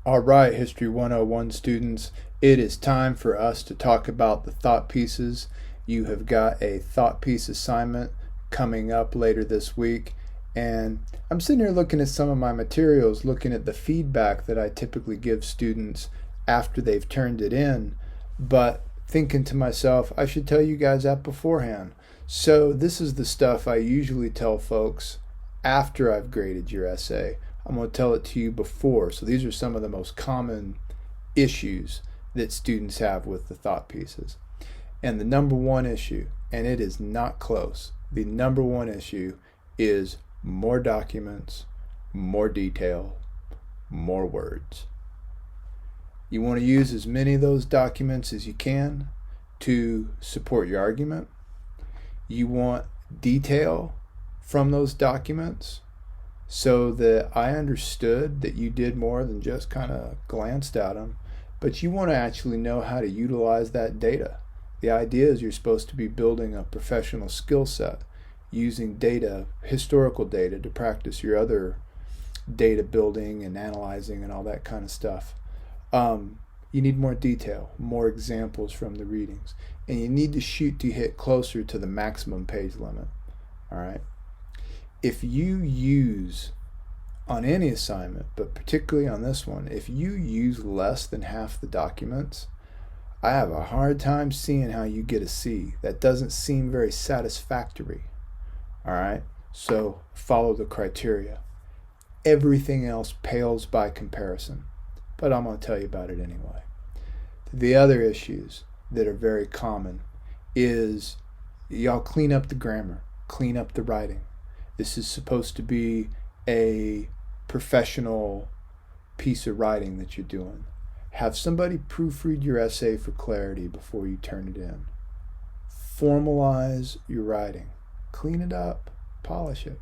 All right, History 101 students, it is time for us to talk about the thought pieces. You have got a thought piece assignment coming up later this week, and I'm sitting here looking at some of my materials, looking at the feedback that I typically give students after they've turned it in, but thinking to myself, I should tell you guys that beforehand. So this is the stuff I usually tell folks after I've graded your essay. I'm going to tell it to you before. So these are some of the most common issues that students have with the thought pieces. And the number one issue, and it is not close, the number one issue is more documents, more detail, more words. You want to use as many of those documents as you can to support your argument. You want detail from those documents so that I understood that you did more than just kind of glanced at them, but you want to actually know how to utilize that data. The idea is you're supposed to be building a professional skill set using data, historical data, to practice your other data building and analyzing and all that kind of stuff. You need more detail, more examples from the readings, and you need to shoot to hit closer to the maximum page limit. All right. If you use, on any assignment, but particularly on this one, if you use less than half the documents, I have a hard time seeing how you get a C. That doesn't seem very satisfactory. All right, so follow the criteria. Everything else pales by comparison, but I'm going to tell you about it anyway. The other issues that are very common is y'all clean up the grammar, clean up the writing. This is supposed to be a professional piece of writing that you're doing. Have somebody proofread your essay for clarity before you turn it in. Formalize your writing. Clean it up. Polish it.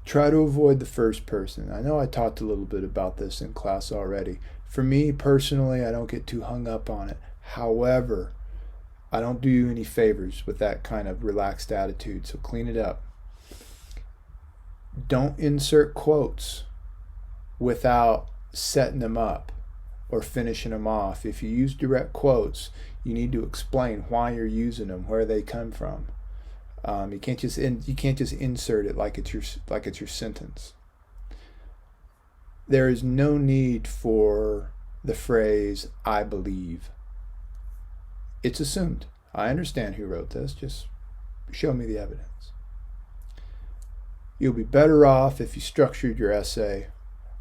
Try to avoid the first person. I know I talked a little bit about this in class already. For me personally, I don't get too hung up on it. However, I don't do you any favors with that kind of relaxed attitude, so clean it up. Don't insert quotes without setting them up or finishing them off. If you use direct quotes, you need to explain why you're using them, where they come from. You can't just insert it like it's your sentence. There is no need for the phrase "I believe." It's assumed. I understand who wrote this. Just show me the evidence. You'll be better off if you structured your essay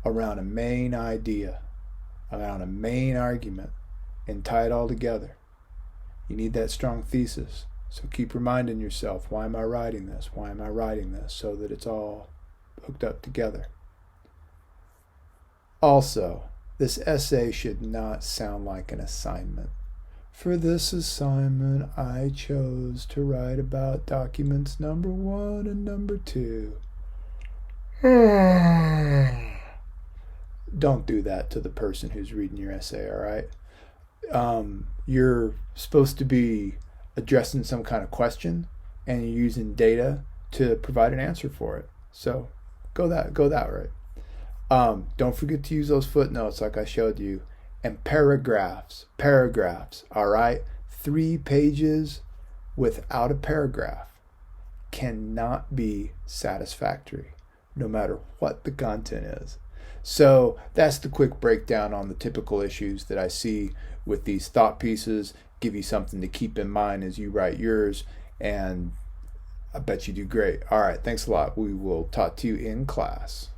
around a main idea, around a main argument, and tie it all together. You need that strong thesis. So keep reminding yourself, why am I writing this? Why am I writing this? So that it's all hooked up together. Also, this essay should not sound like an assignment. For this assignment, I chose to write about documents number 1 and number 2. Don't do that to the person who's reading your essay, all right? You're supposed to be addressing some kind of question, and you're using data to provide an answer for it. So go that right. Don't forget to use those footnotes like I showed you. And paragraphs, all right? 3 pages without a paragraph cannot be satisfactory, no matter what the content is. So that's the quick breakdown on the typical issues that I see with these thought pieces. Give you something to keep in mind as you write yours, and I bet you do great. All right, thanks a lot. We will talk to you in class.